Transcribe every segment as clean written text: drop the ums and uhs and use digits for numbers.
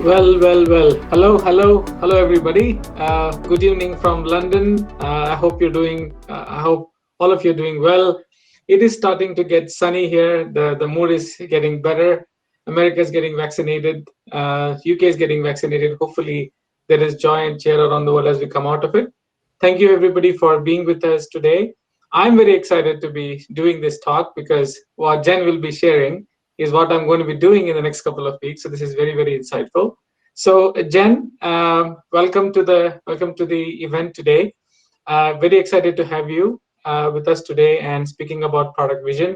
Well. Hello, everybody. Good evening from London. I hope you're doing. I hope all of you are doing well. It is starting to get sunny here. The mood is getting better. America is getting vaccinated. UK is getting vaccinated. Hopefully, there is joy and cheer around the world as we come out of it. Thank you, everybody, for being with us today. I'm very excited to be doing this talk because what Jen will be sharing is what I'm going to be doing in the next couple of weeks. So this is very insightful. So Jen, welcome to the event today. Very excited to have you with us today and speaking about product vision.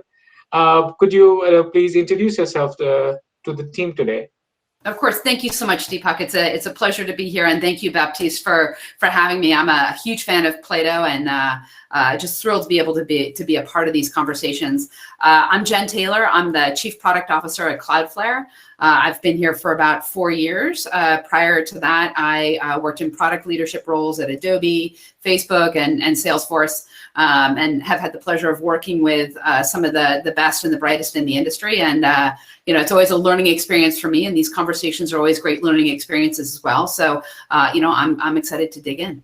Could you please introduce yourself to the team today? Of course. Thank you so much, Deepak. It's a pleasure to be here, and thank you, Baptiste, for having me. I'm a huge fan of Plato, and just thrilled to be able to be a part of these conversations. I'm Jen Taylor. I'm the Chief Product Officer at Cloudflare. I've been here for about 4 years. Prior to that, I worked in product leadership roles at Adobe, Facebook, and Salesforce, and have had the pleasure of working with some of the best and the brightest in the industry. And it's always a learning experience for me, and these conversations are always great learning experiences as well. So, I'm excited to dig in.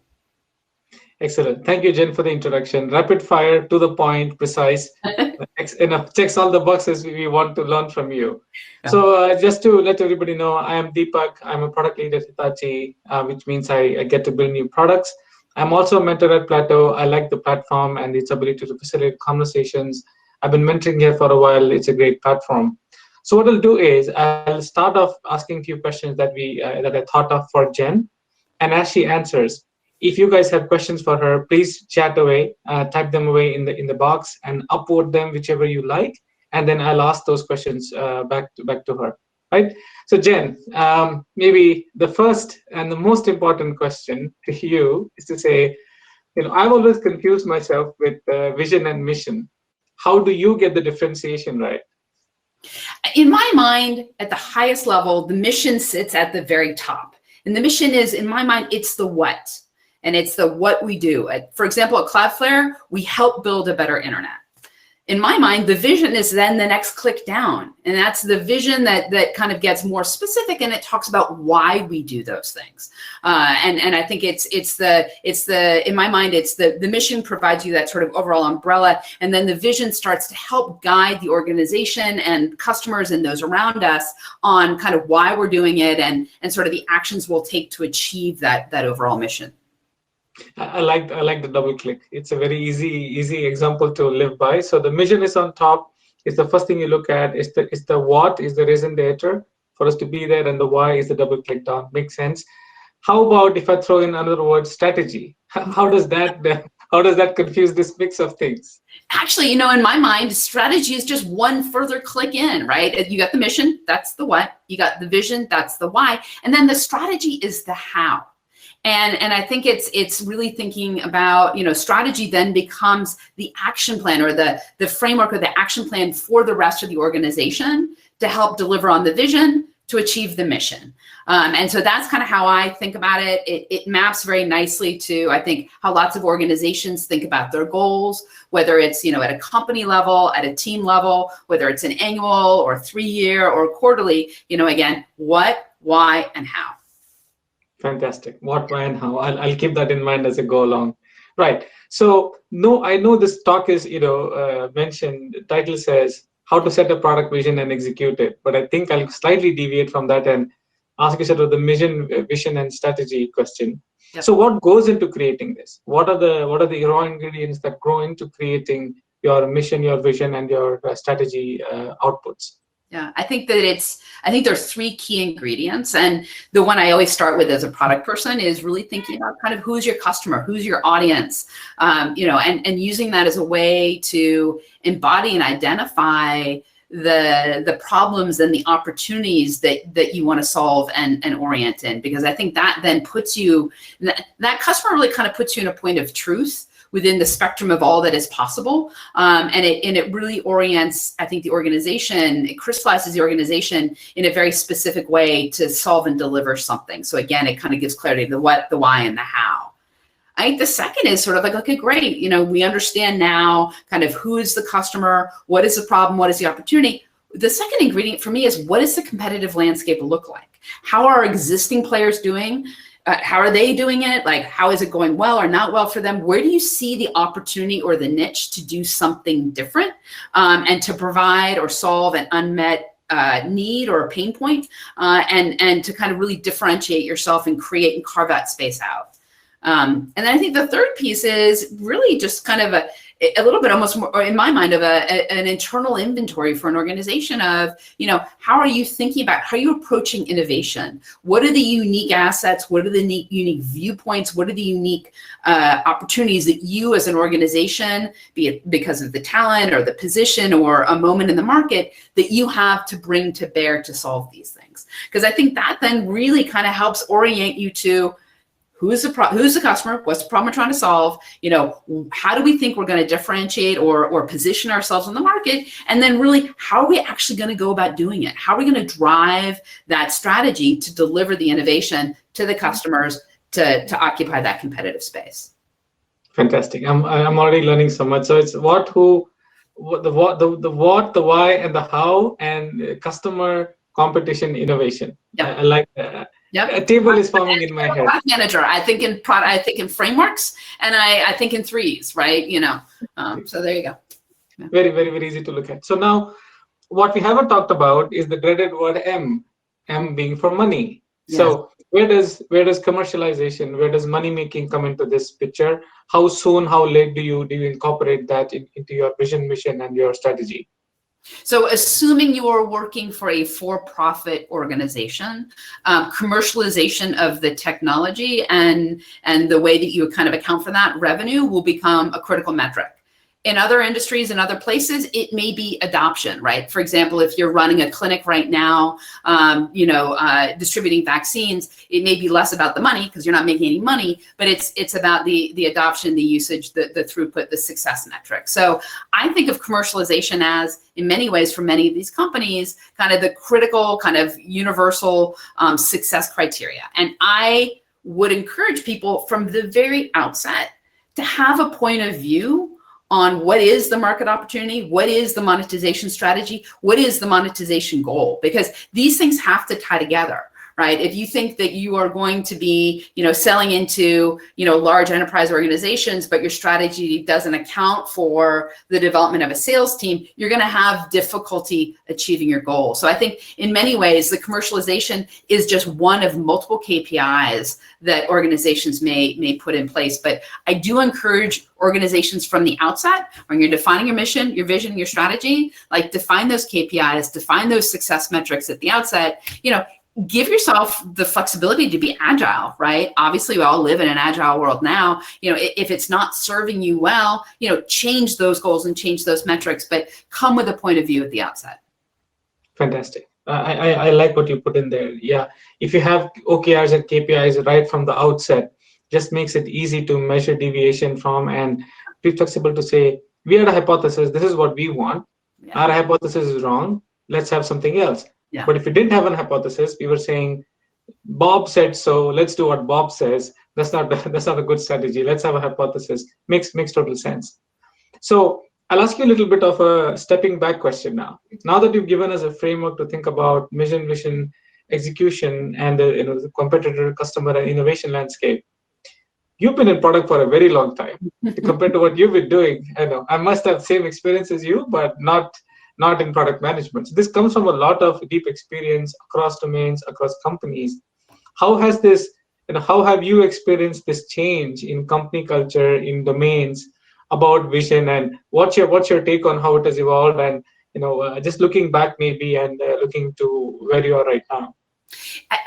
Excellent. Thank you, Jen, for the introduction. Rapid fire, to the point, precise. Checks all the boxes we want to learn from you. Yeah. So just to let everybody know, I am Deepak. I'm a product lead at Hitachi, which means I get to build new products. I'm also a mentor at Plato. I like the platform and its ability to facilitate conversations. I've been mentoring here for a while. It's a great platform. So what I'll do is I'll start off asking a few questions that I thought of for Jen, and as she answers, if you guys have questions for her, please chat away, type them away in the box, and upvote them whichever you like, and then I'll ask those questions back to her. Right? So Jen, maybe the first and the most important question to you is to say, I've always confused myself with vision and mission. How do you get the differentiation right? In my mind, at the highest level, the mission sits at the very top. And the mission is, in my mind, it's the what. And it's the what we do. For example, at Cloudflare, we help build a better internet. In my mind, the vision is then the next click down. And that's the vision that kind of gets more specific, and it talks about why we do those things. And I think it's in my mind, it's the mission provides you that sort of overall umbrella. And then the vision starts to help guide the organization and customers and those around us on kind of why we're doing it and sort of the actions we'll take to achieve that overall mission. I like the double click. It's a very easy example to live by. So the mission is on top. It's the first thing you look at. It's the what is the resonator for us to be there, and the why is the double click down. Makes sense. How about if I throw in another word, strategy? How does that confuse this mix of things? Actually, in my mind, strategy is just one further click in, right? You got the mission, that's the what. You got the vision, that's the why. And then the strategy is the how. And I think it's really thinking about, strategy then becomes the action plan or the framework or the action plan for the rest of the organization to help deliver on the vision to achieve the mission. And so that's kind of how I think about it. It maps very nicely to, I think, how lots of organizations think about their goals, whether it's, at a company level, at a team level, whether it's an annual or 3-year or quarterly, again, what, why, and how. Fantastic. What, why, and how. I'll keep that in mind as I go along. Right. So I know this talk is, mentioned, the title says how to set a product vision and execute it. But I think I'll slightly deviate from that and ask you sort of the mission, vision, and strategy question. Yep. So what goes into creating this? What are the raw ingredients that go into creating your mission, your vision, and your strategy outputs? Yeah, I think there's 3 key ingredients. And the one I always start with as a product person is really thinking about kind of who's your customer, who's your audience, and using that as a way to embody and identify the problems and the opportunities that you want to solve and orient in. Because I think that then puts you, that customer really kind of puts you in a point of truth within the spectrum of all that is possible. And it really orients, I think, the organization, it crystallizes the organization in a very specific way to solve and deliver something. So again, it kind of gives clarity to the what, the why, and the how. I think the second is sort of like, okay, great. We understand now kind of who is the customer, what is the problem, what is the opportunity. the second ingredient for me is, what does the competitive landscape look like? How are existing players doing? How are they doing it? Like, how is it going well or not well for them? Where do you see the opportunity or the niche to do something different, and to provide or solve an unmet need or a pain point, and to kind of really differentiate yourself and create and carve that space out. And then I think the third piece is really just kind of a little bit almost more, in my mind, of an internal inventory for an organization of, how are you thinking about, how are you approaching innovation? What are the unique assets? What are the unique viewpoints? What are the unique opportunities that you as an organization, be it because of the talent or the position or a moment in the market, that you have to bring to bear to solve these things? Because I think that then really kind of helps orient you to, who's the customer? What's the problem we're trying to solve? How do we think we're going to differentiate or position ourselves in the market? And then really, how are we actually going to go about doing it? How are we going to drive that strategy to deliver the innovation to the customers to occupy that competitive space? Fantastic. I'm already learning so much. So it's the what, the why, and the how, and customer, competition, innovation. Yep. I like that. Yep. A table is forming in my head. Manager. I think in product. I think in frameworks, and I think in threes. Right. So there you go. Yeah. Very, very, very easy to look at. So now, what we haven't talked about is the dreaded word M. M being for money. Yes. So where does commercialization, where does money making come into this picture? How soon, how late do you incorporate that into your vision, mission, and your strategy? So assuming you are working for a for-profit organization, commercialization of the technology and the way that you kind of account for that revenue will become a critical metric. In other industries and other places, it may be adoption, right? For example, if you're running a clinic right now, distributing vaccines, it may be less about the money because you're not making any money, but it's about the adoption, the usage, the throughput, the success metric. So I think of commercialization as, in many ways, for many of these companies, kind of the critical, kind of universal success criteria. And I would encourage people from the very outset to have a point of view on what is the market opportunity, what is the monetization strategy, what is the monetization goal, because these things have to tie together, right? If you think that you are going to be, selling into, large enterprise organizations, but your strategy doesn't account for the development of a sales team, you're going to have difficulty achieving your goal. So I think in many ways, the commercialization is just one of multiple KPIs that organizations may put in place. But I do encourage organizations from the outset, when you're defining your mission, your vision, your strategy, like define those KPIs, define those success metrics at the outset, give yourself the flexibility to be agile, right? Obviously, we all live in an agile world now. If it's not serving you well, change those goals and change those metrics, but come with a point of view at the outset. Fantastic. I like what you put in there. Yeah. If you have OKRs and KPIs right from the outset, just makes it easy to measure deviation from and be flexible to say, we had a hypothesis, this is what we want. Yeah. Our hypothesis is wrong. Let's have something else. Yeah. But if we didn't have an hypothesis, we were saying, Bob said so, let's do what Bob says. That's not a good strategy. Let's have a hypothesis. Makes total sense. So I'll ask you a little bit of a stepping back question now. Now that you've given us a framework to think about mission, vision, execution, and the competitor, customer, and innovation landscape, you've been in product for a very long time. Compared to what you've been doing, I must have same experience as you, but not in product management. So this comes from a lot of deep experience across domains, across companies. How have you experienced this change in company culture, in domains, about vision, and what's your take on how it has evolved, and just looking back maybe and looking to where you are right now?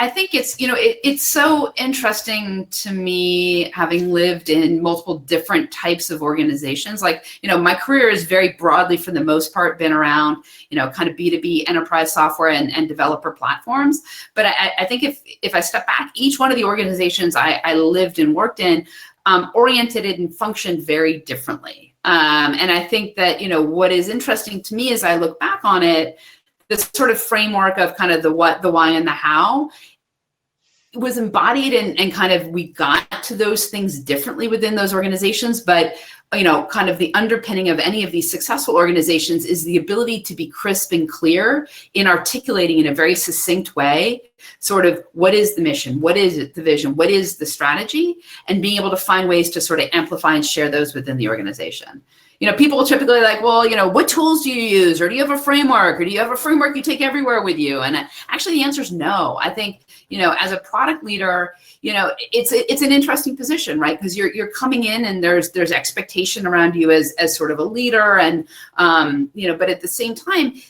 I think it's so interesting to me, having lived in multiple different types of organizations. Like, my career is very broadly, for the most part, been around, kind of B2B enterprise software and developer platforms. But I think if I step back, each one of the organizations I lived and worked in oriented and functioned very differently. And I think that, what is interesting to me as I look back on it, this sort of framework of kind of the what, the why, and the how was embodied, and kind of we got to those things differently within those organizations, but kind of the underpinning of any of these successful organizations is the ability to be crisp and clear in articulating in a very succinct way, sort of what is the mission, what is it, the vision, what is the strategy, and being able to find ways to sort of amplify and share those within the organization. People typically like, well, what tools do you use? Or do you have a framework? Or do you have a framework you take everywhere with you? And actually the answer is no. I think, as a product leader, it's an interesting position, right? Because you're coming in and there's expectation around you as sort of a leader. And, but at the same time,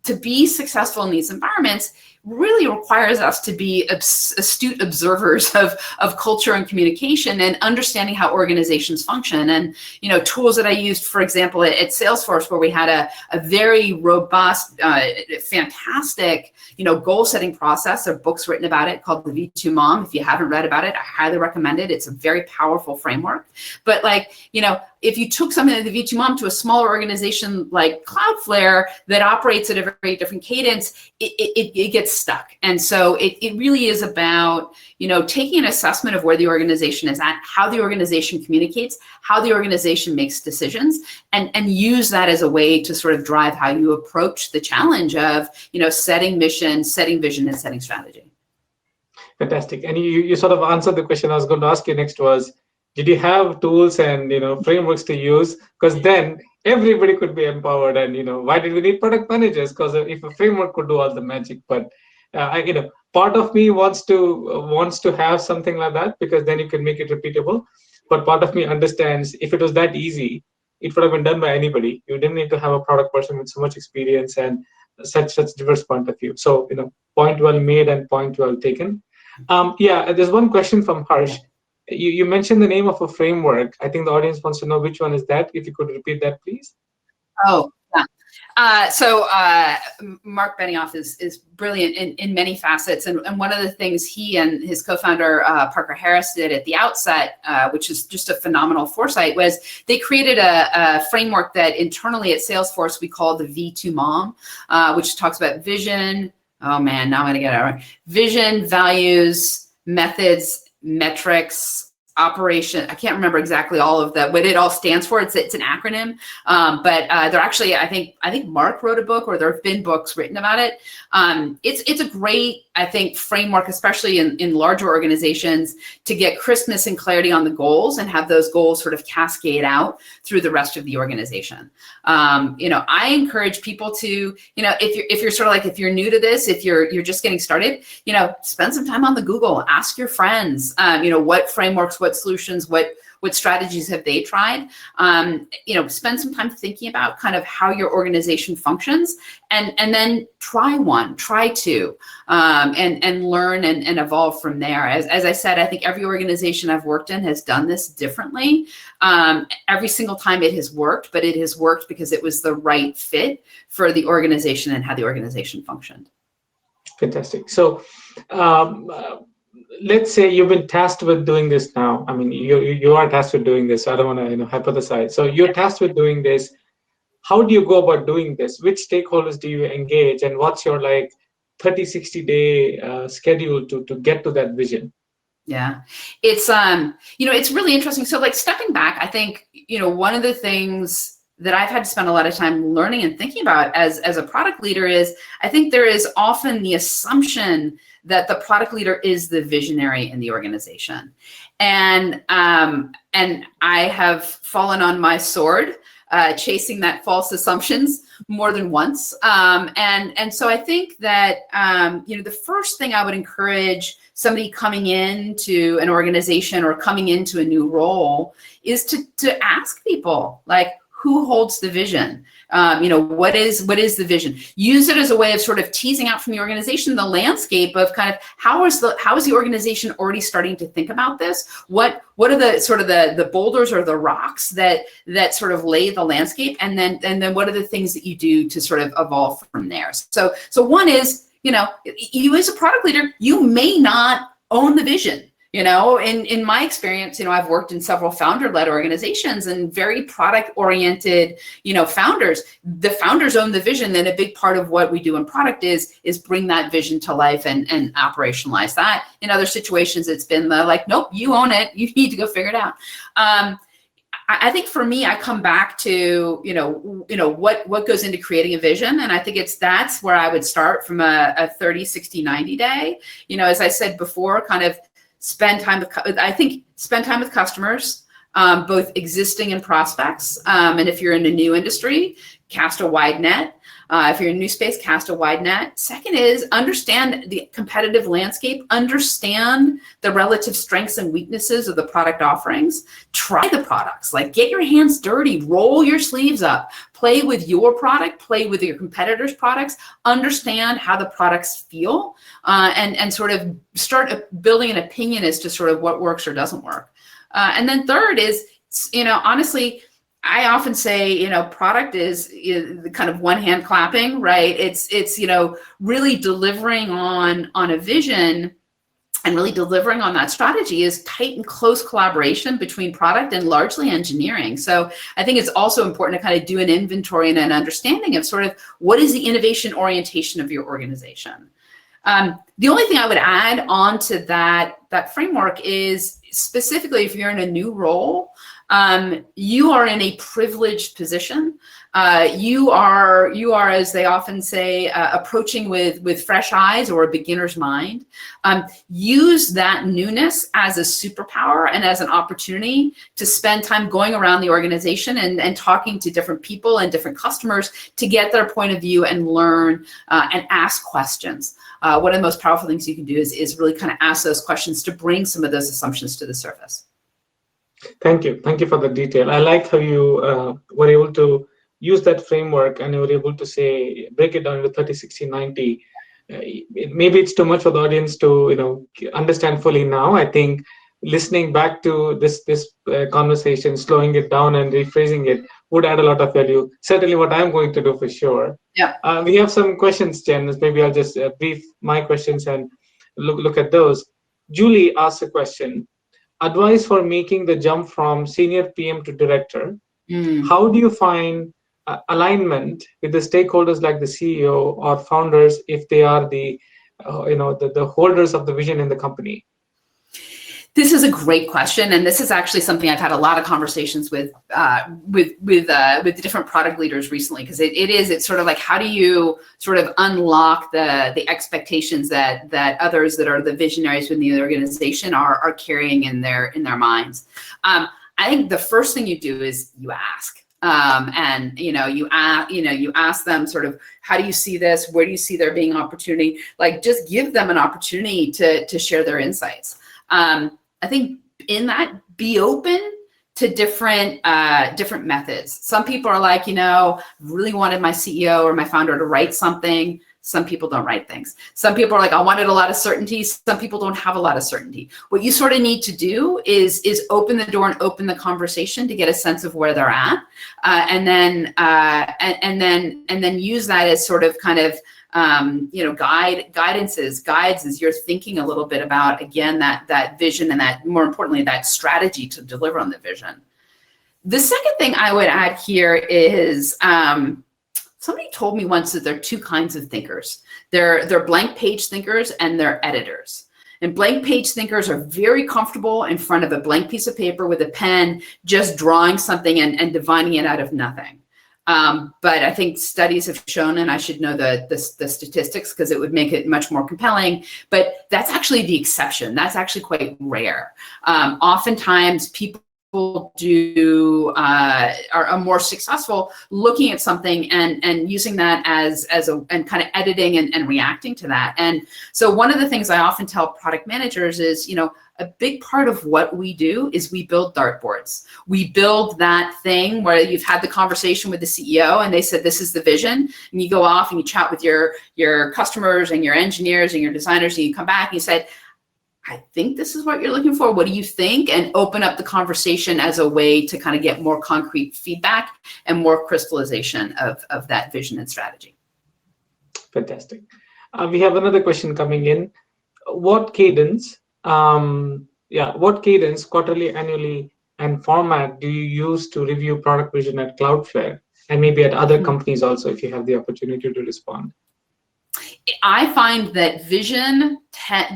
to be successful in these environments really requires us to be astute observers of culture and communication and understanding how organizations function. And, tools that I used, for example, at Salesforce, where we had a very robust, fantastic, goal setting process. There are books written about it called the V2 Mom. If you haven't read about it, I highly recommend it. It's a very powerful framework. But if you took something like the V2 Mom to a smaller organization like Cloudflare that operates at a very different cadence, it gets stuck. And so it really is about, taking an assessment of where the organization is at, how the organization communicates, how the organization makes decisions, and use that as a way to sort of drive how you approach the challenge of, setting mission, setting vision, and setting strategy. Fantastic. And you sort of answered the question I was going to ask you next was, did you have tools and frameworks to use? Because then everybody could be empowered. And why did we need product managers? Because if a framework could do all the magic, but part of me wants to have something like that, because then you can make it repeatable. But part of me understands if it was that easy, it would have been done by anybody. You didn't need to have a product person with so much experience and such diverse point of view. So point well made and point well taken. There's one question from Harsh. You mentioned the name of a framework. I think the audience wants to know which one is that. If you could repeat that, please. Oh, yeah. So Mark Benioff is brilliant in many facets. And one of the things he and his co-founder, Parker Harris, did at the outset, which is just a phenomenal foresight, was they created a framework that internally at Salesforce we call the V2 Mom, which talks about vision. Oh, man, now I'm going to get it right. Vision, values, methods, metrics, operation. I can't remember exactly all of that, what it all stands for. It's an acronym, but they're actually, I think Mark wrote a book, or there have been books written about it. It's a great, I think, framework, especially in larger organizations, to get crispness and clarity on the goals and have those goals sort of cascade out through the rest of the organization. I encourage people to, if you're sort of like, if you're new to this, if you're just getting started, spend some time on the Google, ask your friends, what frameworks, what solutions, what strategies have they tried? Spend some time thinking about kind of how your organization functions, and then try two, and learn and evolve from there. As I said, I think every organization I've worked in has done this differently. Every single time it has worked, but it has worked because it was the right fit for the organization and how the organization functioned. Fantastic. So, let's say you've been tasked with doing this now. I mean, you are tasked with doing this. So I don't want to hypothesize. So you're tasked with doing this. How do you go about doing this? Which stakeholders do you engage, and what's your 30, 60 day schedule to get to that vision? Yeah, it's it's really interesting. So stepping back, I think one of the things that I've had to spend a lot of time learning and thinking about as a product leader is, I think there is often the assumption that the product leader is the visionary in the organization. And I have fallen on my sword chasing that false assumptions more than once. And so I think that, the first thing I would encourage somebody coming into an organization or coming into a new role is to ask people, who holds the vision? What is the vision? Use it as a way of sort of teasing out from the organization the landscape of kind of how is the organization already starting to think about this? What are the sort of the boulders or the rocks that sort of lay the landscape, and then what are the things that you do to sort of evolve from there? So one is, you as a product leader, you may not own the vision. In my experience, I've worked in several founder-led organizations and very product-oriented, founders. The founders own the vision, and a big part of what we do in product is bring that vision to life and operationalize that. In other situations, it's been nope, you own it. You need to go figure it out. I think for me, I come back to, what goes into creating a vision. And I think that's where I would start from a 30, 60, 90 day. As I said before, kind of spend time with customers, both existing and prospects. And if you're in a new industry, cast a wide net. If you're in a new space, cast a wide net. Second is understand the competitive landscape, understand the relative strengths and weaknesses of the product offerings. Try the products, like get your hands dirty, roll your sleeves up, play with your product, play with your competitors' products, understand how the products feel, and sort of start building an opinion as to sort of what works or doesn't work. And then third is, honestly, I often say, product is the kind of one hand clapping, right? It's really delivering on a vision and really delivering on that strategy is tight and close collaboration between product and largely engineering. So I think it's also important to kind of do an inventory and an understanding of sort of what is the innovation orientation of your organization. The only thing I would add on to that framework is specifically if you're in a new role, you are in a privileged position. You are, as they often say, approaching with fresh eyes or a beginner's mind. Use that newness as a superpower and as an opportunity to spend time going around the organization and talking to different people and different customers to get their point of view and learn and ask questions. One of the most powerful things you can do is really kind of ask those questions to bring some of those assumptions to the surface. Thank you for the detail. I like how you were able to use that framework and you were able to say, break it down into 30, 60, 90. Maybe it's too much for the audience to understand fully now. I think listening back to this conversation, slowing it down and rephrasing it would add a lot of value. Certainly what I'm going to do for sure. Yeah. We have some questions, Jen. Maybe I'll just brief my questions and look at those. Julie asked a question. Advice for making the jump from senior PM to director. How do you find alignment with the stakeholders like the CEO or founders if they are the holders of the vision in the company? This is a great question, and this is actually something I've had a lot of conversations with the different product leaders recently, because it's sort of like, how do you sort of unlock the expectations that others that are the visionaries within the organization are carrying in their minds. I think the first thing you do is you ask. And you ask them sort of, how do you see this? Where do you see there being opportunity? Like, just give them an opportunity to share their insights. I think in that, be open to different methods. Some people are like, really wanted my CEO or my founder to write something. Some people don't write things. Some people are like, I wanted a lot of certainty. Some people don't have a lot of certainty. What you sort of need to do is open the door and open the conversation to get a sense of where they're at, and then use that as sort of kind of guides as you're thinking a little bit about, again, that vision and that, more importantly, that strategy to deliver on the vision. The second thing I would add here is, somebody told me once that there are two kinds of thinkers. They're blank page thinkers and they're editors. And blank page thinkers are very comfortable in front of a blank piece of paper with a pen, just drawing something and divining it out of nothing. But I think studies have shown, and I should know the statistics because it would make it much more compelling, but that's actually the exception. That's actually quite rare. Oftentimes people are more successful looking at something and using that and kind of editing and reacting to that. And so one of the things I often tell product managers is, a big part of what we do is we build dartboards. We build that thing where you've had the conversation with the CEO and they said, this is the vision. And you go off and you chat with your customers and your engineers and your designers, and you come back and you said, I think this is what you're looking for. What do you think? And open up the conversation as a way to kind of get more concrete feedback and more crystallization of that vision and strategy. Fantastic. We have another question coming in. What cadence, quarterly, annually, and format do you use to review product vision at Cloudflare, and maybe at other companies also, if you have the opportunity to respond? I find that vision,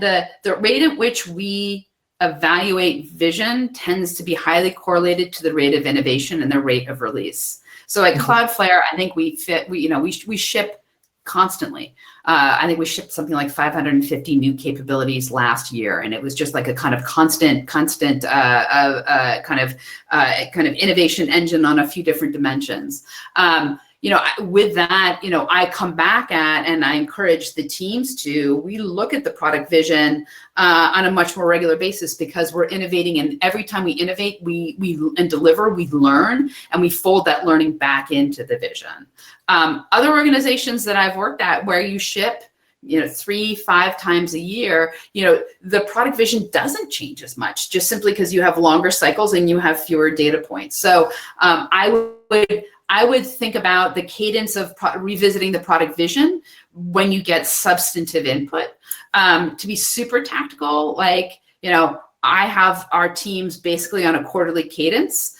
the rate at which we evaluate vision tends to be highly correlated to the rate of innovation and the rate of release. So at Cloudflare, I think we ship constantly. I think we shipped something like 550 new capabilities last year, and it was just like a kind of constant kind of innovation engine on a few different dimensions. With that, I come back at, and I encourage the teams to, we look at the product vision on a much more regular basis, because we're innovating, and every time we innovate, we deliver, we learn, and we fold that learning back into the vision. Other organizations that I've worked at where you ship 3-5 times a year, the product vision doesn't change as much, just simply because you have longer cycles and you have fewer data points. So I would think about the cadence of revisiting the product vision when you get substantive input. To be super tactical, I have our teams basically on a quarterly cadence,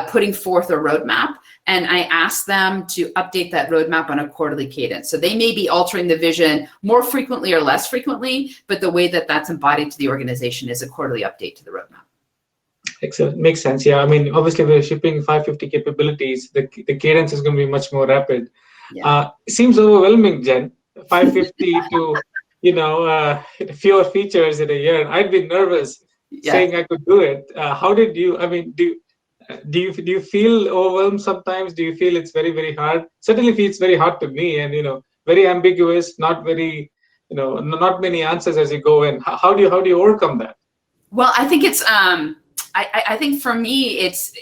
putting forth a roadmap, and I ask them to update that roadmap on a quarterly cadence. So they may be altering the vision more frequently or less frequently, but the way that that's embodied to the organization is a quarterly update to the roadmap. Excellent. Makes sense. Yeah. I mean, obviously, we're shipping 550 capabilities. The cadence is going to be much more rapid. Yeah. It seems overwhelming, Jen. 550 to, fewer features in a year. I'd be nervous saying I could do it. How did you? I mean, do you feel overwhelmed sometimes? Do you feel it's very, very hard? Certainly, it's very hard to me, and very ambiguous. Not very, not many answers as you go in. How do you overcome that? Well, I think it's I think for me, it's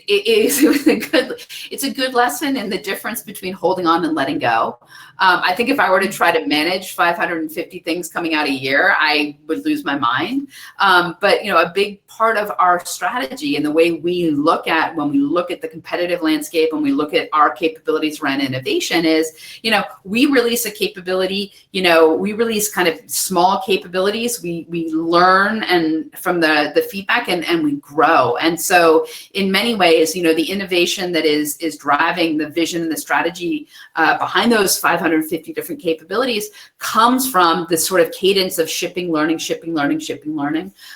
a good lesson in the difference between holding on and letting go. I think if I were to try to manage 550 things coming out a year, I would lose my mind. But a big part of our strategy and the way we look at when we look at the competitive landscape, when we look at our capabilities around innovation is, we release a capability, we release kind of small capabilities, we learn and from the feedback and we grow. And so in many ways, the innovation that is driving the vision and the strategy behind those 550 different capabilities comes from this sort of cadence of shipping, learning,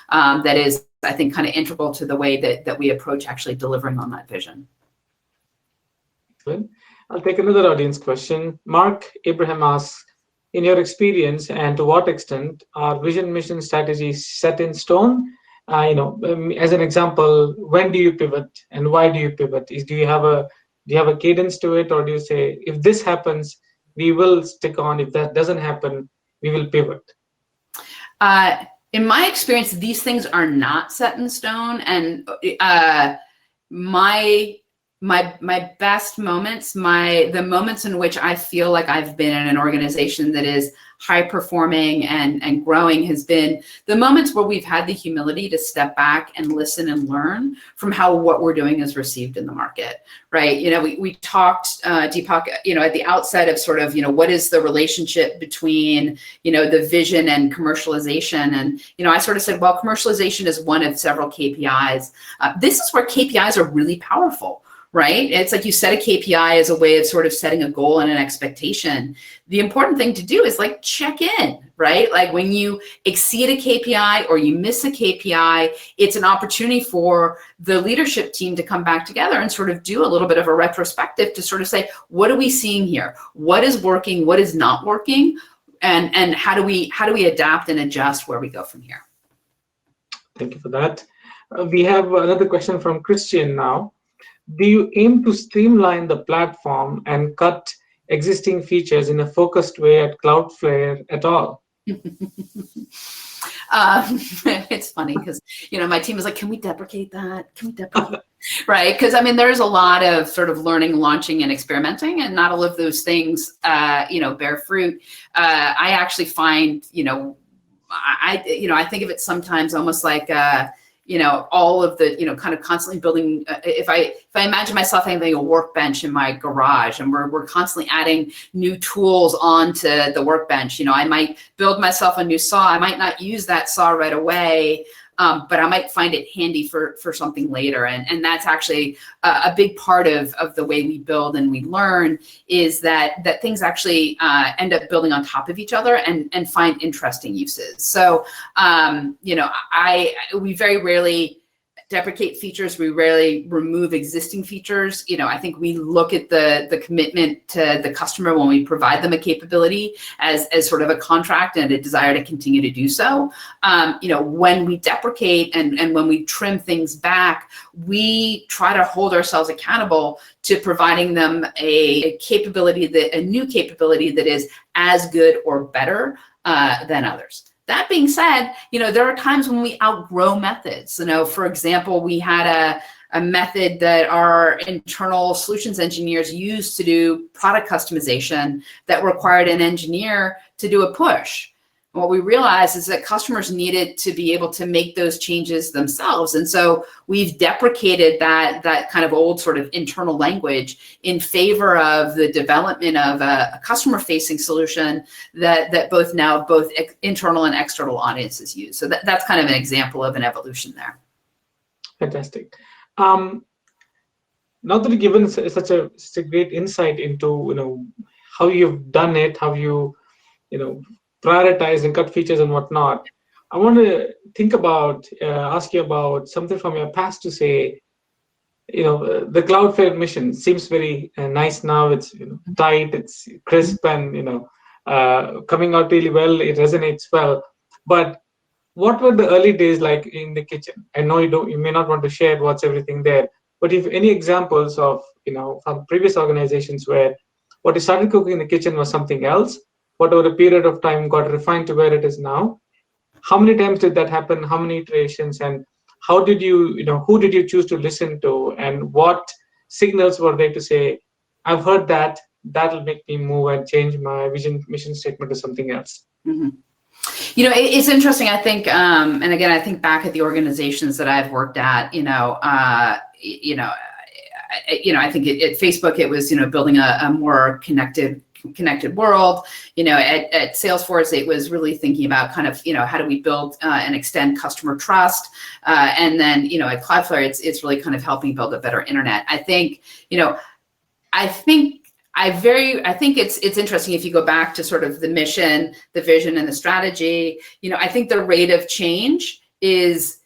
that is, I think, kind of integral to the way that we approach actually delivering on that vision. Good. I'll take another audience question. Mark Abraham asks, in your experience and to what extent are vision mission strategies set in stone? As an example, when do you pivot and why do you pivot? Do you have a cadence to it, or do you say, if this happens, we will stick on. If that doesn't happen, we will pivot? In my experience, these things are not set in stone, and my best moments, the moments in which I feel like I've been in an organization that is high performing and growing has been the moments where we've had the humility to step back and listen and learn from how what we're doing is received in the market, right? We talked, Deepak, at the outset of sort of, what is the relationship between, the vision and commercialization? And, I sort of said, well, commercialization is one of several KPIs. This is where KPIs are really powerful. Right? It's like you set a KPI as a way of sort of setting a goal and an expectation. The important thing to do is check in, right? Like when you exceed a KPI or you miss a KPI, it's an opportunity for the leadership team to come back together and sort of do a little bit of a retrospective to sort of say, what are we seeing here? What is working? What is not working? And how do we adapt and adjust where we go from here? Thank you for that. We have another question from Christian now. Do you aim to streamline the platform and cut existing features in a focused way at Cloudflare at all? It's funny because, my team is like, can we deprecate that? Right? Because, there's a lot of sort of learning, launching, and experimenting, and not all of those things, bear fruit. I actually find, I think of it sometimes almost like, all of the, kind of constantly building, if I imagine myself having a workbench in my garage and we're constantly adding new tools onto the workbench, I might build myself a new saw. I might not use that saw right away. but I might find it handy for something later. And that's actually a big part of the way we build and we learn, is that things actually end up building on top of each other and find interesting uses. So, we very rarely deprecate features. We rarely remove existing features. I think we look at the commitment to the customer when we provide them a capability as sort of a contract and a desire to continue to do so. When we deprecate and when we trim things back, we try to hold ourselves accountable to providing them a new capability that is as good or better than others. That being said, there are times when we outgrow methods. For example, we had a method that our internal solutions engineers used to do product customization that required an engineer to do a push. And what we realized is that customers needed to be able to make those changes themselves. And so we've deprecated that kind of old sort of internal language in favor of the development of a customer-facing solution that both internal and external audiences use. So that's kind of an example of an evolution there. Fantastic. Now that you've given such a great insight into how you've done it, how you prioritize and cut features and whatnot, I want to ask you about something from your past to say, the Cloudflare mission seems very nice now. It's tight, it's crisp, and coming out really well. It resonates well. But what were the early days like in the kitchen? I know you may not want to share what's everything there, but if any examples of from previous organizations where what you started cooking in the kitchen was something else, what over a period of time got refined to where it is now. How many times did that happen? How many iterations? And how did who did you choose to listen to? And what signals were there to say, I've heard that'll make me move and change my mission statement to something else? Mm-hmm. It's interesting. I think, and again, I think back at the organizations that I've worked at, I think at Facebook, it was, building a more connected world. At Salesforce, it was really thinking about kind of, how do we build and extend customer trust? And then, at Cloudflare, it's really kind of helping build a better internet. I think it's interesting if you go back to sort of the mission, the vision, and the strategy. I think the rate of change is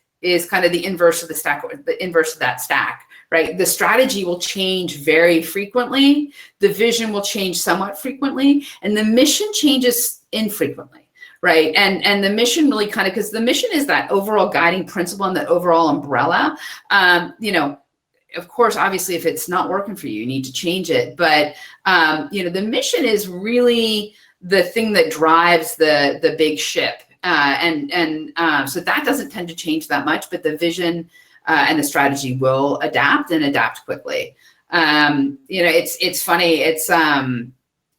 kind of the inverse of that stack. Right? The strategy will change very frequently. The vision will change somewhat frequently, and the mission changes infrequently, right? And the mission really kind of, because the mission is that overall guiding principle and that overall umbrella. Of course, obviously, if it's not working for you, you need to change it. But the mission is really the thing that drives the big ship, so that doesn't tend to change that much. But the vision and the strategy will adapt quickly. It's funny. It's and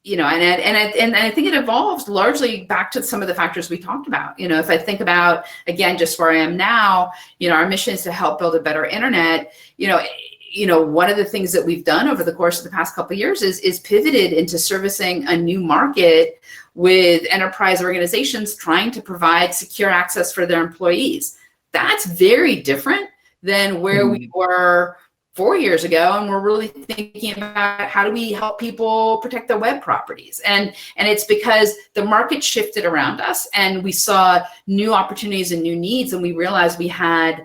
I think it evolves largely back to some of the factors we talked about. If I think about, again, just where I am now, our mission is to help build a better internet. One of the things that we've done over the course of the past couple of years is pivoted into servicing a new market with enterprise organizations trying to provide secure access for their employees. That's very different than where we were 4 years ago, and we're really thinking about how do we help people protect their web properties. And it's because the market shifted around us, and we saw new opportunities and new needs, and we realized we had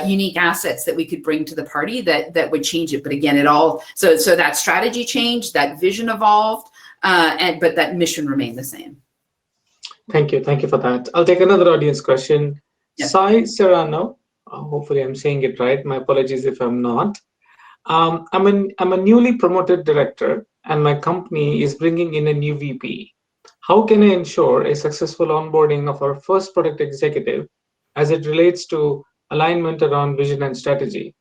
unique assets that we could bring to the party that would change it. But again, so that strategy changed, that vision evolved, but that mission remained the same. Thank you for that. I'll take another audience question. Yep. Sai Serrano. Hopefully I'm saying it right. My apologies if I'm not. I'm a newly promoted director, and my company is bringing in a new VP. How can I ensure a successful onboarding of our first product executive as it relates to alignment around vision and strategy?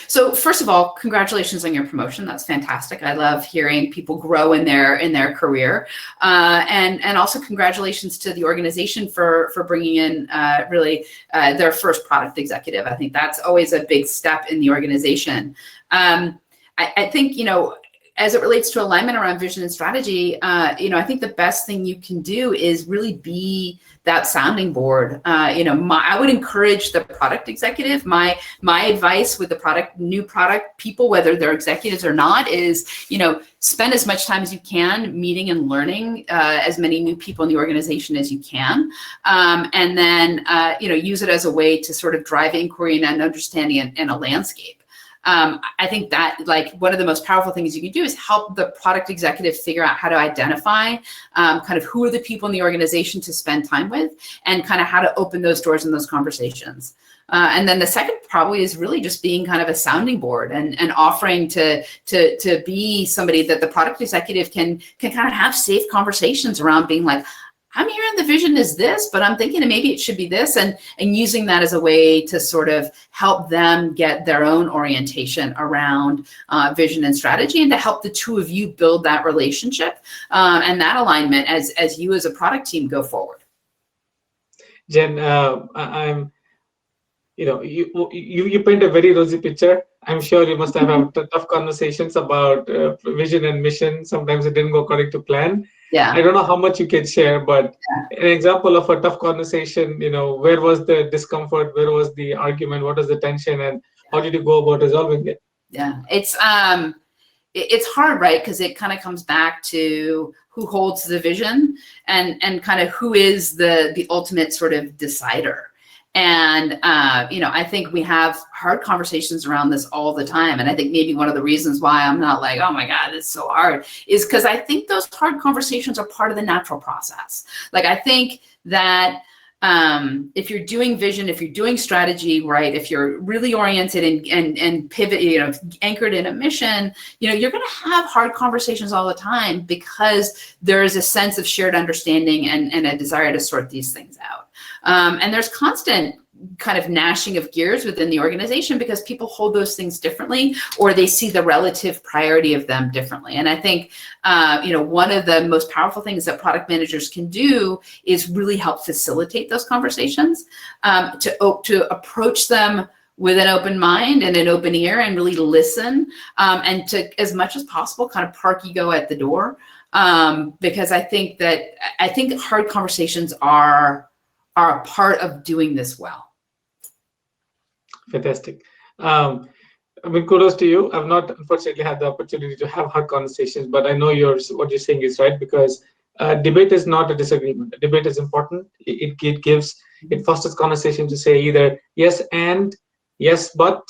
So first of all, congratulations on your promotion. That's fantastic. I love hearing people grow in their career, and also congratulations to the organization for bringing in really their first product executive. I think that's always a big step in the organization. I think as it relates to alignment around vision and strategy, I think the best thing you can do is really be that sounding board. I would encourage the product executive. My advice with the new product people, whether they're executives or not, is, spend as much time as you can meeting and learning as many new people in the organization as you can. And then, use it as a way to sort of drive inquiry and understanding in a landscape. I think that one of the most powerful things you can do is help the product executive figure out how to identify kind of who are the people in the organization to spend time with, and kind of how to open those doors in those conversations. And then the second probably is really just being kind of a sounding board and offering to be somebody that the product executive can kind of have safe conversations around, being like, I'm hearing the vision is this, but I'm thinking maybe it should be this, and using that as a way to sort of help them get their own orientation around vision and strategy, and to help the two of you build that relationship and that alignment as you as a product team go forward. Jen, I'm, you paint a very rosy picture. I'm sure you must have had tough conversations about vision and mission. Sometimes it didn't go according to plan. Yeah. I don't know how much you can share, but an example of a tough conversation, where was the discomfort? Where was the argument? What was the tension? And how did you go about resolving it? Yeah, it's hard, right? Because it kind of comes back to who holds the vision and kind of who is the ultimate sort of decider. And, I think we have hard conversations around this all the time. And I think maybe one of the reasons why I'm not like, oh my God, it's so hard, is because I think those hard conversations are part of the natural process. I think that if you're doing vision, if you're doing strategy, right, if you're really oriented and pivot, anchored in a mission, you're going to have hard conversations all the time, because there is a sense of shared understanding and a desire to sort these things out. And there's constant kind of gnashing of gears within the organization, because people hold those things differently, or they see the relative priority of them differently. And I think, one of the most powerful things that product managers can do is really help facilitate those conversations, to approach them with an open mind and an open ear, and really listen, and to, as much as possible, kind of park ego at the door. Because I think hard conversations are a part of doing this well. Fantastic. Kudos to you. I've not, unfortunately, had the opportunity to have hard conversations, but I know what you're saying is right, because debate is not a disagreement. A debate is important. It fosters conversation to say either yes and, yes but,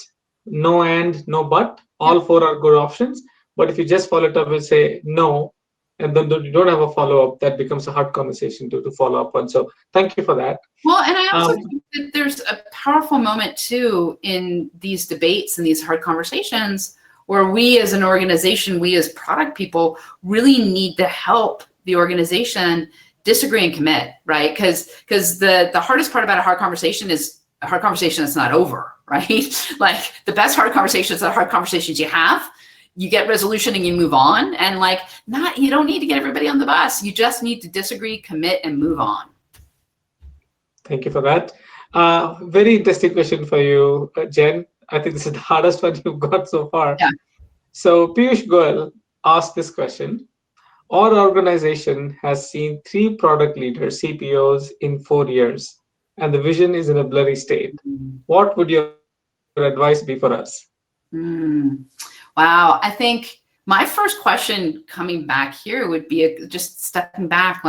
no and, no but. All four are good options. But if you just follow it up and say no, and then you don't have a follow-up, that becomes a hard conversation to follow up on. So thank you for that. Well, and I also think that there's a powerful moment too in these debates and these hard conversations, where we as an organization, we as product people, really need to help the organization disagree and commit, right? Because the hardest part about a hard conversation is a hard conversation that's not over, right? Like, the best hard conversations are hard conversations you have. You get resolution and you move on, and you don't need to get everybody on the bus. You just need to disagree, commit, and move on. Thank you for that. Very interesting question for you, Jen. I think this is the hardest one you've got so far. Yeah. So Piyush Goyal asked this question. Our organization has seen 3 product leaders, CPOs, in 4 years, and the vision is in a blurry state. What would your advice be for us? Wow. I think my first question coming back here would be just stepping back,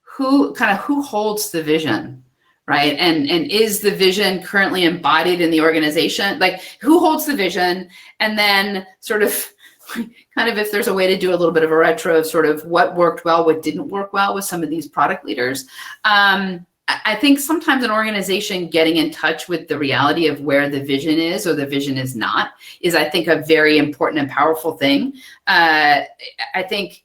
who holds the vision, right? And is the vision currently embodied in the organization? Who holds the vision? And then sort of if there's a way to do a little bit of a retro of sort of what worked well, what didn't work well with some of these product leaders. I think sometimes an organization getting in touch with the reality of where the vision is or the vision is not is, I think, a very important and powerful thing. I think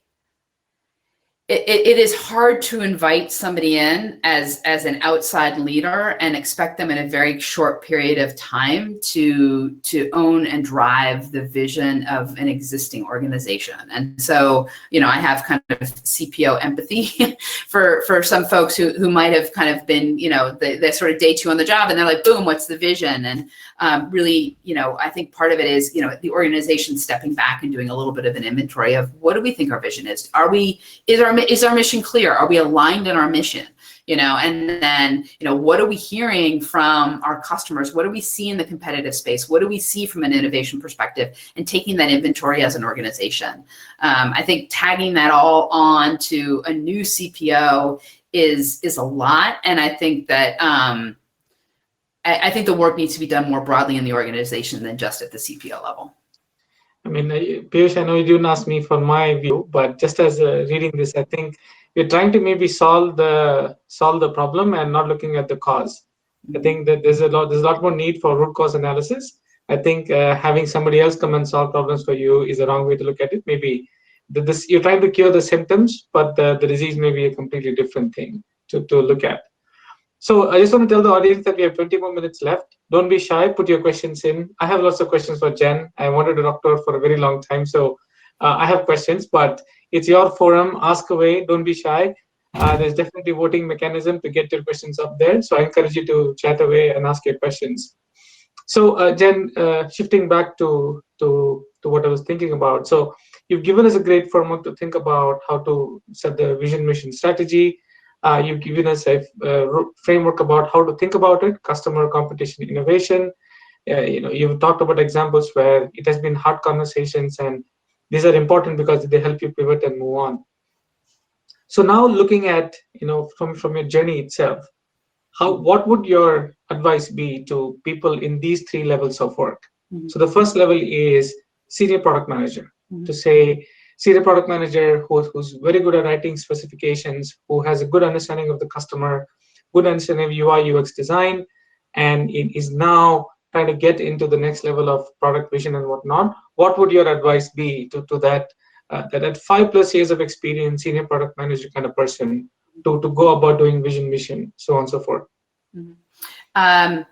it is hard to invite somebody in as an outside leader and expect them in a very short period of time to own and drive the vision of an existing organization. And so, I have kind of CPO empathy for some folks who might have kind of been, the sort of day two on the job, and they're like, boom, what's the vision? And really, I think part of it is, the organization stepping back and doing a little bit of an inventory of what do we think our vision is? Is our mission clear? Are we aligned in our mission? And then, what are we hearing from our customers? What do we see in the competitive space? What do we see from an innovation perspective? And taking that inventory as an organization. I think tagging that all on to a new CPO is a lot. And I think that I think the work needs to be done more broadly in the organization than just at the CPO level. I mean, Piyush, I know you didn't ask me for my view, but just as reading this, I think we're trying to maybe solve the problem and not looking at the cause. I think that there's a lot more need for root cause analysis. I think having somebody else come and solve problems for you is the wrong way to look at it. Maybe you're trying to cure the symptoms, but the disease may be a completely different thing to look at. So I just want to tell the audience that we have 20 more minutes left. Don't be shy. Put your questions in. I have lots of questions for Jen. I wanted to talk to her for a very long time, so I have questions. But it's your forum. Ask away. Don't be shy. There's definitely voting mechanism to get your questions up there. So I encourage you to chat away and ask your questions. So Jen, shifting back to what I was thinking about. So you've given us a great framework to think about how to set the vision, mission, strategy. You've given us a framework about how to think about it, customer, competition, innovation. You've talked about examples where it has been hard conversations, and these are important because they help you pivot and move on. So now looking at, from your journey itself, what would your advice be to people in these three levels of work? Mm-hmm. So the first level is senior product manager. Mm-hmm. To say, senior product manager who's very good at writing specifications, who has a good understanding of the customer, good understanding of UI, UX design, and is now trying to get into the next level of product vision and whatnot. What would your advice be to that 5+ years of experience, senior product manager kind of person to go about doing vision, mission, so on and so forth? Mm-hmm.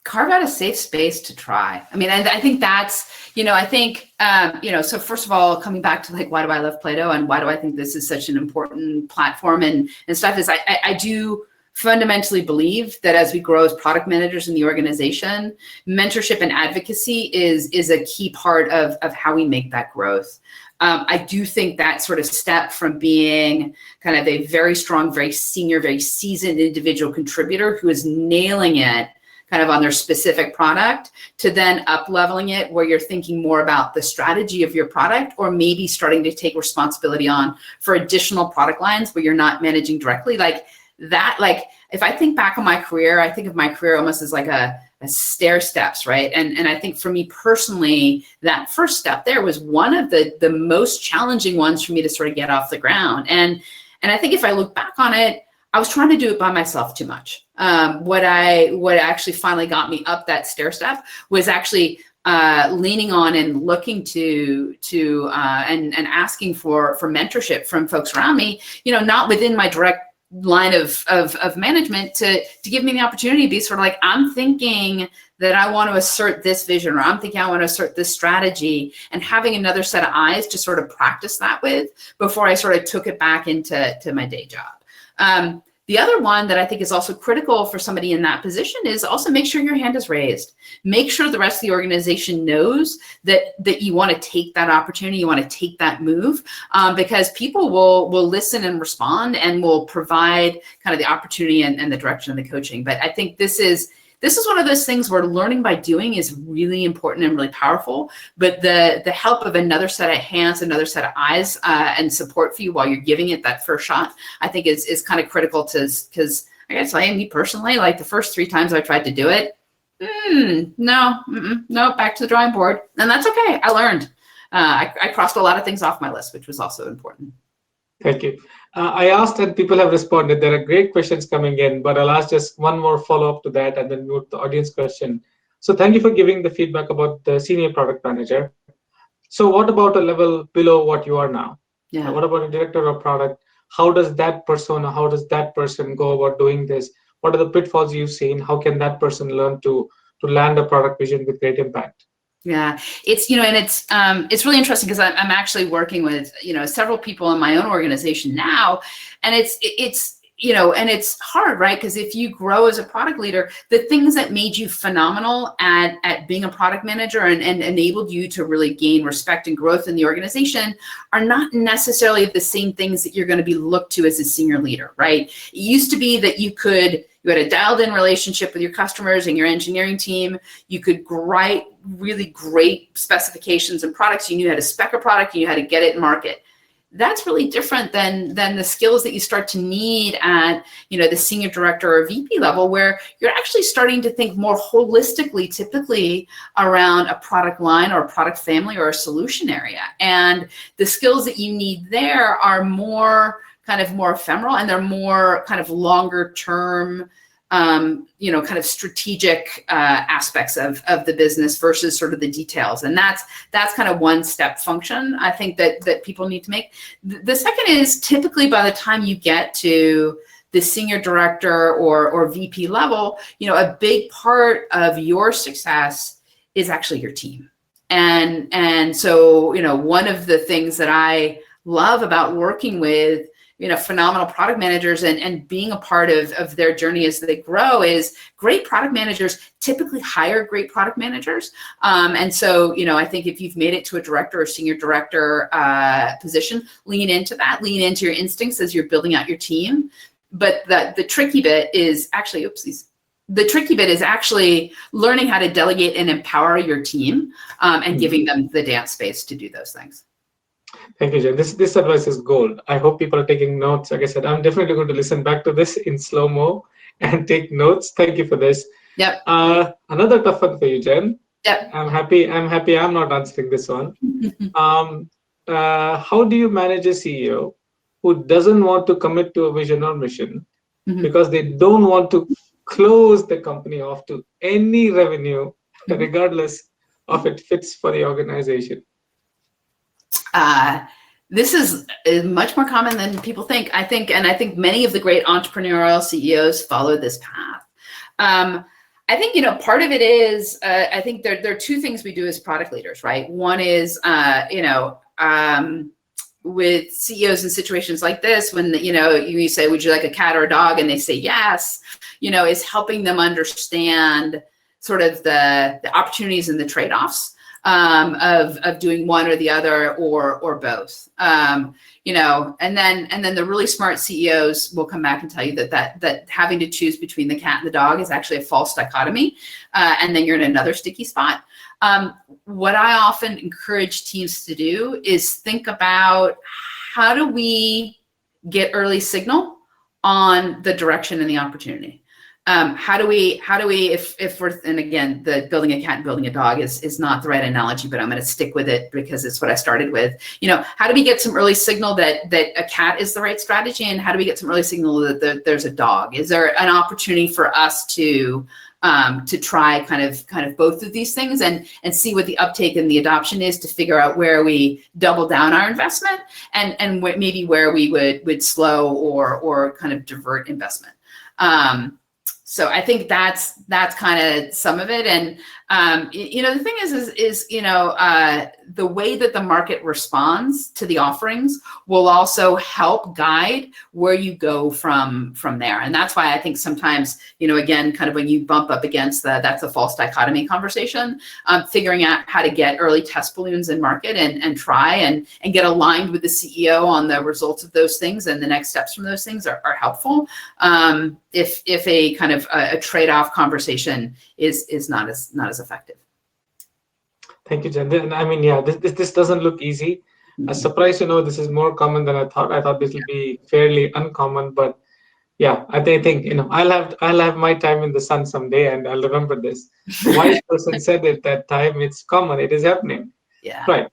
Carve out a safe space to try. I mean, I think that's, so first of all, coming back to why do I love Plato and why do I think this is such an important platform and stuff is I do fundamentally believe that as we grow as product managers in the organization, mentorship and advocacy is a key part of how we make that growth. I do think that sort of step from being kind of a very strong, very senior, very seasoned individual contributor who is nailing it kind of on their specific product to then up leveling it where you're thinking more about the strategy of your product or maybe starting to take responsibility on for additional product lines where you're not managing directly if I think back on my career, I think of my career almost as like a stair steps, right? And I think for me personally, that first step there was one of the most challenging ones for me to sort of get off the ground. And I think if I look back on it, I was trying to do it by myself too much. What actually finally got me up that stair step was actually leaning on and looking to and asking for mentorship from folks around me, not within my direct line of management to give me the opportunity to be sort of like, I'm thinking that I want to assert this vision, or I'm thinking I want to assert this strategy, and having another set of eyes to sort of practice that with before I sort of took it back into my day job. The other one that I think is also critical for somebody in that position is also make sure your hand is raised. Make sure the rest of the organization knows that you want to take that opportunity, you want to take that move, because people will listen and respond and will provide kind of the opportunity and the direction of the coaching. But I think this is one of those things where learning by doing is really important and really powerful, but the help of another set of hands, another set of eyes and support for you while you're giving it that first shot, I think is kind of critical because I gotta tell you, me personally, like the first 3 times I tried to do it, no, back to the drawing board. And that's okay, I learned. I crossed a lot of things off my list, which was also important. Thank you. I asked and people have responded. There are great questions coming in, but I'll ask just one more follow-up to that and then move to the audience question. So thank you for giving the feedback about the senior product manager. So what about a level below what you are now? Yeah. What about a director of product? how does that persona, how does that person go about doing this? What are the pitfalls you've seen? How can that person learn to land a product vision with great impact? Yeah, it's, and it's really interesting because I'm actually working with, several people in my own organization now, and it's and it's hard, right? Because if you grow as a product leader, the things that made you phenomenal at being a product manager and enabled you to really gain respect and growth in the organization are not necessarily the same things that you're going to be looked to as a senior leader, right? It used to be that you had a dialed-in relationship with your customers and your engineering team. You could write really great specifications and products. You knew how to spec a product. You knew how to get it in market. That's really different than the skills that you start to need at the senior director or VP level, where you're actually starting to think more holistically, typically around a product line or a product family or a solution area. And the skills that you need there are more ephemeral, and they're more kind of longer term, kind of strategic aspects of the business versus sort of the details. And that's kind of one step function I think that people need to make. The second is typically by the time you get to the senior director or VP level, a big part of your success is actually your team. And so, one of the things that I love about working with phenomenal product managers and being a part of their journey as they grow is great product managers typically hire great product managers. And so, I think if you've made it to a director or senior director position, lean into that, lean into your instincts as you're building out your team. But the tricky bit is actually, the tricky bit is actually learning how to delegate and empower your team and giving them the dance space to do those things. Thank you, Jen. This advice is gold. I hope people are taking notes. Like I said, I'm definitely going to listen back to this in slow-mo and take notes. Thank you for this. Yep. Another tough one for you, Jen. Yep. I'm happy I'm not answering this one. How do you manage a CEO who doesn't want to commit to a vision or mission because they don't want to close the company off to any revenue, regardless of it fits for the organization? This is much more common than people think. I think many of the great entrepreneurial CEOs follow this path. I think, part of it is, I think there are two things we do as product leaders, right? One is, with CEOs in situations like this, when, you say, would you like a cat or a dog? And they say yes, is helping them understand sort of the opportunities and the trade-offs of doing one or the other or both. And then the really smart CEOs will come back and tell you that having to choose between the cat and the dog is actually a false dichotomy. And then you're in another sticky spot. What I often encourage teams to do is think about, how do we get early signal on the direction and the opportunity? How do we, if we're, and again, the building a cat and building a dog is not the right analogy, but I'm going to stick with it because it's what I started with. How do we get some early signal that a cat is the right strategy? And how do we get some early signal that there's a dog? Is there an opportunity for us to try kind of both of these things and see what the uptake and the adoption is, to figure out where we double down our investment and maybe where we would slow or kind of divert investment. So I think that's kind of some of it. And, the thing is the way that the market responds to the offerings will also help guide where you go from there. And that's why I think sometimes, again, kind of when you bump up against that's a false dichotomy conversation, figuring out how to get early test balloons in market and try and get aligned with the CEO on the results of those things and the next steps from those things are helpful. If a kind of a trade-off conversation is not as effective. Thank you, Jen. I mean, yeah, this doesn't look easy. I'm surprised, this is more common than I thought. I thought this would be fairly uncommon, but yeah, I think I'll have my time in the sun someday, and I'll remember this. The wise person said it that time. It's common. It is happening. Yeah. Right.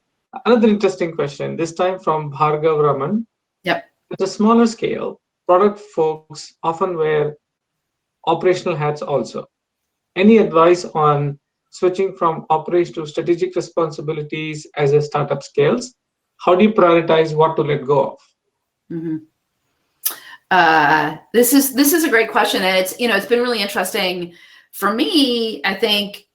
Another interesting question. This time from Bhargav Raman. Yep. At a smaller scale, product folks often wear operational hats also. Any advice on switching from operation to strategic responsibilities as a startup scales? How do you prioritize what to let go of? Mm-hmm. This is a great question, and it's been really interesting for me. I think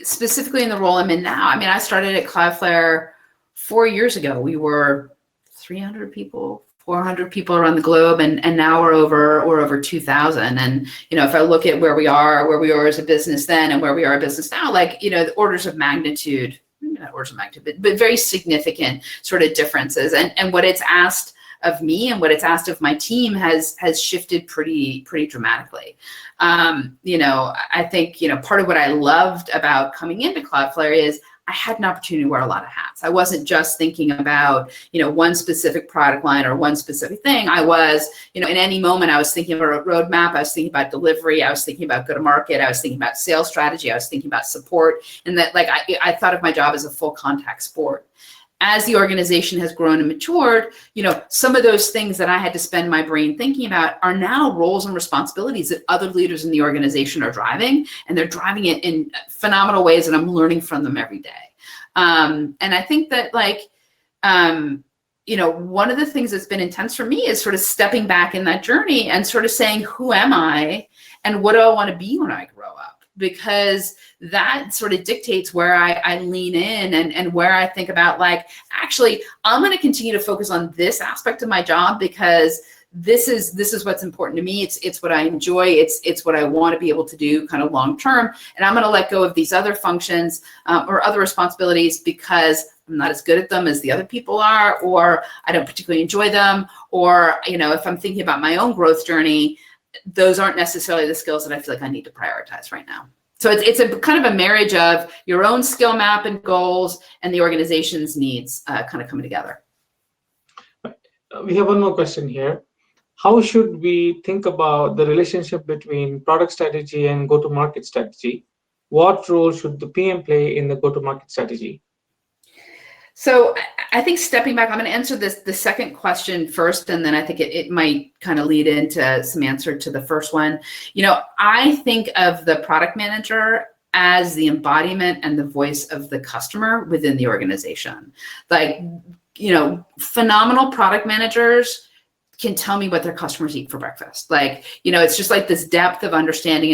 specifically in the role I'm in now. I mean, I started at Cloudflare 4 years ago. We were 300 people, 400 people around the globe, and now we're over 2,000. And if I look at where we were as a business then, and where we are a business now, like the orders of magnitude, maybe not orders of magnitude, but very significant sort of differences. And what it's asked of me and what it's asked of my team has shifted pretty dramatically. I think part of what I loved about coming into Cloudflare is I had an opportunity to wear a lot of hats. I wasn't just thinking about one specific product line or one specific thing. I was in any moment I was thinking about a roadmap. I was thinking about delivery. I was thinking about go-to-market. I was thinking about sales strategy. I was thinking about support, and that I thought of my job as a full contact sport. As the organization has grown and matured, some of those things that I had to spend my brain thinking about are now roles and responsibilities that other leaders in the organization are driving, and they're driving it in phenomenal ways, and I'm learning from them every day. And I think that one of the things that's been intense for me is sort of stepping back in that journey and sort of saying, who am I and what do I want to be when I grow up? Because that sort of dictates where I lean in and where I think about actually, I'm going to continue to focus on this aspect of my job because this is what's important to me. It's what I enjoy. It's what I want to be able to do kind of long term. And I'm going to let go of these other functions or other responsibilities because I'm not as good at them as the other people are, or I don't particularly enjoy them. Or, if I'm thinking about my own growth journey, those aren't necessarily the skills that I feel like I need to prioritize right now. So it's a kind of a marriage of your own skill map and goals and the organization's needs kind of coming together. We have one more question here. How should we think about the relationship between product strategy and go-to-market strategy? What role should the PM play in the go-to-market strategy? So I think stepping back, I'm going to answer the second question first, and then I think it might kind of lead into some answer to the first one. I think of the product manager as the embodiment and the voice of the customer within the organization. Phenomenal product managers can tell me what their customers eat for breakfast. It's just like this depth of understanding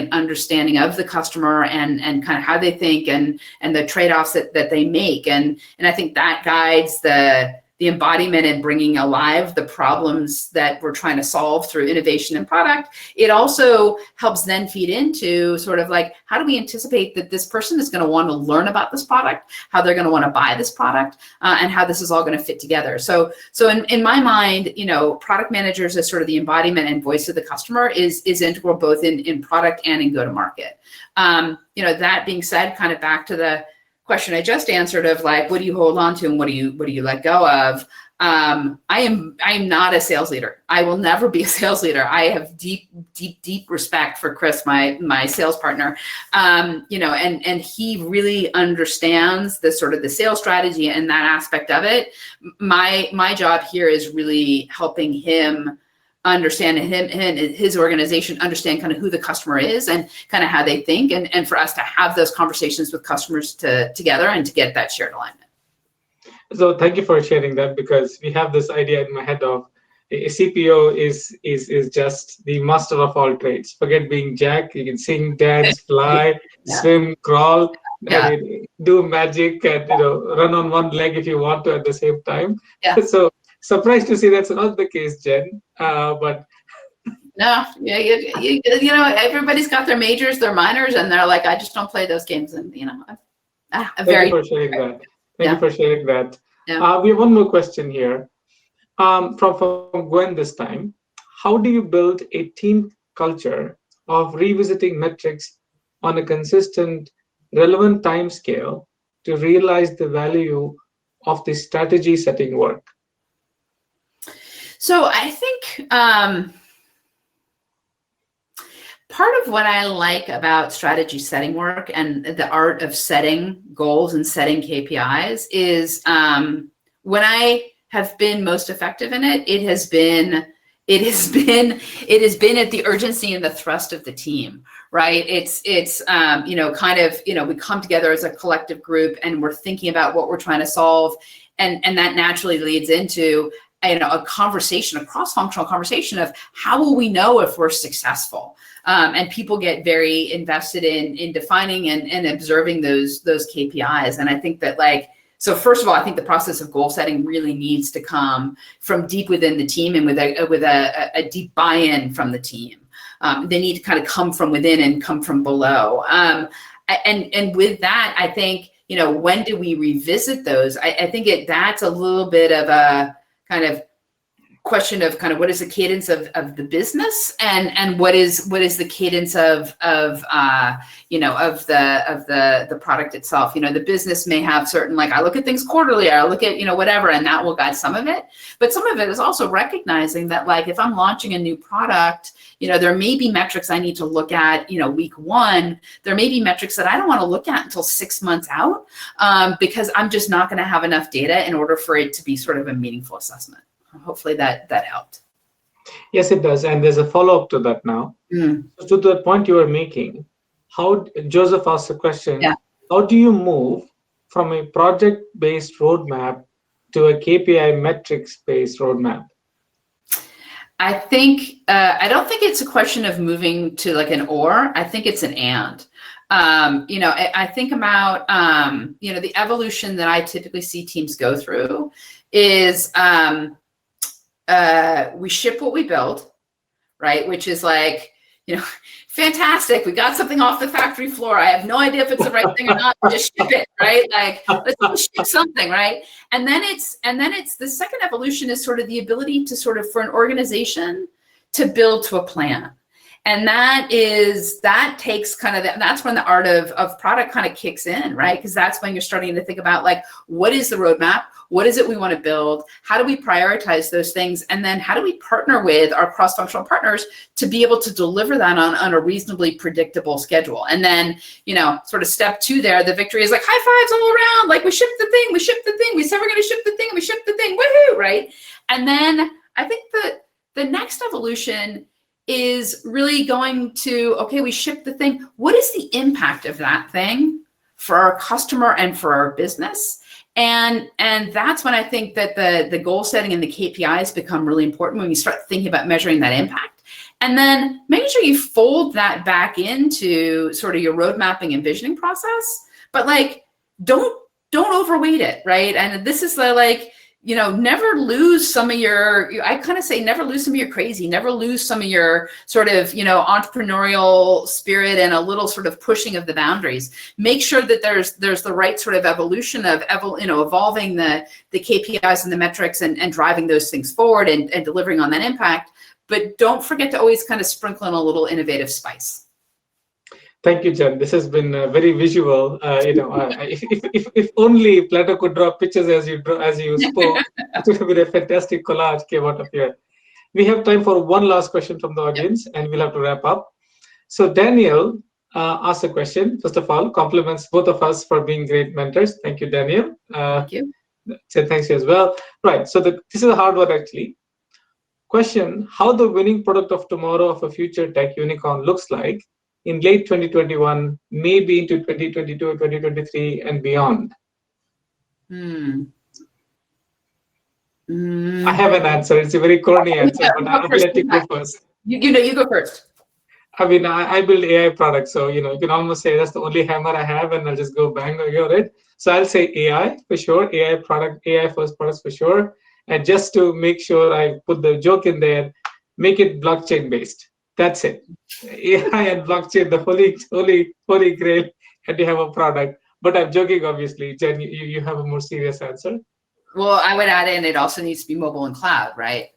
of the customer and kind of how they think and the trade-offs that they make. And I think that guides the embodiment and bringing alive the problems that we're trying to solve through innovation and product. It also helps then feed into sort of how do we anticipate that this person is going to want to learn about this product, how they're going to want to buy this product, and how this is all going to fit together. So in my mind, product managers as sort of the embodiment and voice of the customer is integral both in product and in go-to-market. That being said, kind of back to the question I just answered of what do you hold on to and what do you let go of? I am not a sales leader. I will never be a sales leader. I have deep respect for Chris, my sales partner. And he really understands the sort of the sales strategy and that aspect of it. My job here is really helping him understand and his organization understand kind of who the customer is and kind of how they think, and for us to have those conversations with customers together and to get that shared alignment. So thank you for sharing that, because we have this idea in my head of a CPO is just the master of all trades. Forget being Jack. You can sing, dance, fly, swim, crawl, do magic, and run on one leg if you want to at the same time. Yeah. So surprised to see that's not the case, Jen. But no, everybody's got their majors, their minors, and they're like, I just don't play those games. And thank you for sharing that. Thank you for sharing that. Yeah. We have one more question here from Gwen this time. How do you build a team culture of revisiting metrics on a consistent, relevant time scale to realize the value of the strategy setting work? So I think part of what I like about strategy setting work and the art of setting goals and setting KPIs is when I have been most effective in it, it has been at the urgency and the thrust of the team, right? It's we come together as a collective group and we're thinking about what we're trying to solve, and that naturally leads into a conversation, a cross-functional conversation of how will we know if we're successful? And people get very invested in defining and observing those KPIs. And I think that so first of all, I think the process of goal setting really needs to come from deep within the team and with a deep buy-in from the team. They need to kind of come from within and come from below. And with that, I think, when do we revisit those? I think that's a little bit of a kind of question of kind of what is the cadence of the business and what is the cadence of the product itself. The business may have certain, I look at things quarterly, I look at, whatever, and that will guide some of it. But some of it is also recognizing that if I'm launching a new product, there may be metrics I need to look at, week one. There may be metrics that I don't want to look at until 6 months out because I'm just not going to have enough data in order for it to be sort of a meaningful assessment. Hopefully that helped. Yes, it does. And there's a follow-up to that now. So to the point you were making, how Joseph asked the question, how do you move from a project-based roadmap to a KPI metrics-based roadmap? I think, I don't think it's a question of moving to an or, I think it's an and. I think about, the evolution that I typically see teams go through is we ship what we build, right? Which is fantastic. We got something off the factory floor. I have no idea if it's the right thing or not. Just ship it, right? Let's ship something, right? And then it's the second evolution is sort of the ability to for an organization to build to a plan. And that takes that's when the art of product kind of kicks in, right? Because that's when you're starting to think about what is the roadmap? What is it we want to build? How do we prioritize those things? And then how do we partner with our cross-functional partners to be able to deliver that on a reasonably predictable schedule? And then, sort of step two there, the victory is high fives all around. We shipped the thing, we said we're going to ship the thing, and we shipped the thing, woohoo, right? And then I think the next evolution is really going to, okay, we shipped the thing. What is the impact of that thing for our customer and for our business? And that's when I think that the goal setting and the KPIs become really important, when you start thinking about measuring that impact. And then making sure you fold that back into sort of your road mapping and visioning process, but don't overweight it, right? And this is never lose some of I kind of say never lose some of your crazy, never lose some of your sort of, entrepreneurial spirit and a little sort of pushing of the boundaries. Make sure that there's the right sort of evolution of, evolving the KPIs and the metrics and driving those things forward and delivering on that impact. But don't forget to always kind of sprinkle in a little innovative spice. Thank you, Jen. This has been very visual. If only Plato could draw pictures as you spoke, it would have been a fantastic collage came out of here. We have time for one last question from the audience, and we'll have to wrap up. So Daniel asked a question. First of all, compliments both of us for being great mentors. Thank you, Daniel. Thank you. Say thanks to you as well. Right. So this is a hard one actually. Question: how the winning product of tomorrow of a future tech unicorn looks like in late 2021, maybe into 2022, 2023, and beyond? I have an answer. It's a very corny answer, but I'll let you go first. You go first. I mean, I build AI products, so you can almost say that's the only hammer I have, and I'll just go bang it. So I'll say AI for sure, AI product, AI first products for sure, and just to make sure I put the joke in there, make it blockchain based. That's it. AI and blockchain, the holy grail, and you have a product. But I'm joking, obviously. Jen, you have a more serious answer. Well, I would add in, it also needs to be mobile and cloud, right?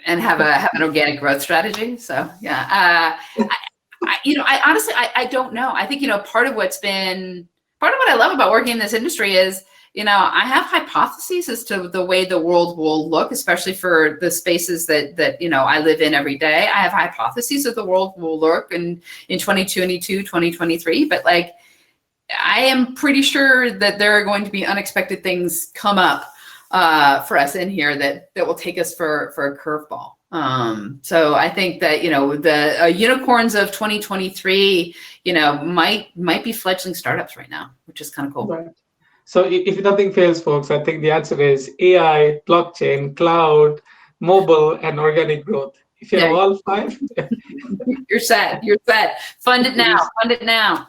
And have an organic growth strategy. So yeah, I honestly don't know. I think part of what I love about working in this industry is I have hypotheses as to the way the world will look, especially for the spaces that I live in every day. I have hypotheses of the world will look in 2022, 2023, but I am pretty sure that there are going to be unexpected things come up for us in here that will take us for a curveball. So I think that the unicorns of 2023 might be fledgling startups right now, which is kind of cool. Right. So if nothing fails, folks, I think the answer is AI, blockchain, cloud, mobile, and organic growth. If you have Yeah, all five, you're set. You're set. Fund it now. Fund it now.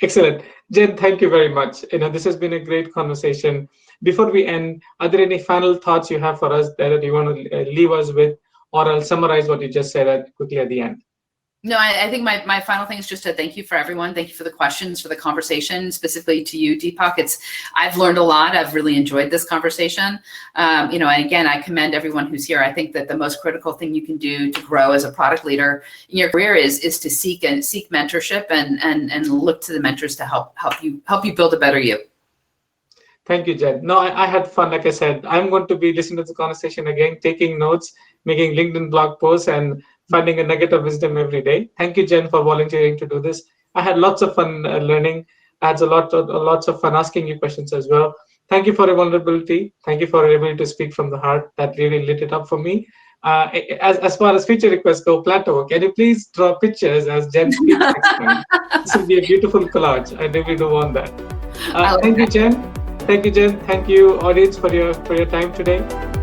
excellent. Jen, thank you very much. This has been a great conversation. Before we end, are there any final thoughts you have for us that you want to leave us with, or I'll summarize what you just said quickly at the end? No, I think my final thing is just to thank you for everyone. Thank you for the questions, for the conversation, specifically to you, Deepak. I've learned a lot. I've really enjoyed this conversation. And again, I commend everyone who's here. I think that the most critical thing you can do to grow as a product leader in your career is to seek mentorship and look to the mentors to help you build a better you. Thank you, Jen. No, I had fun. Like I said, I'm going to be listening to the conversation again, taking notes, making LinkedIn blog posts, and finding a nugget of wisdom every day. Thank you, Jen, for volunteering to do this. I had lots of fun learning. I had lots of fun asking you questions as well. Thank you for your vulnerability. Thank you for your ability to speak from the heart. That really lit it up for me. As far as feature requests go, Plato, can you please draw pictures as Jen speaks next time? This will be a beautiful collage. I really do want that. Thank you, Jen. Thank you, Jen. Thank you, audience, for your time today.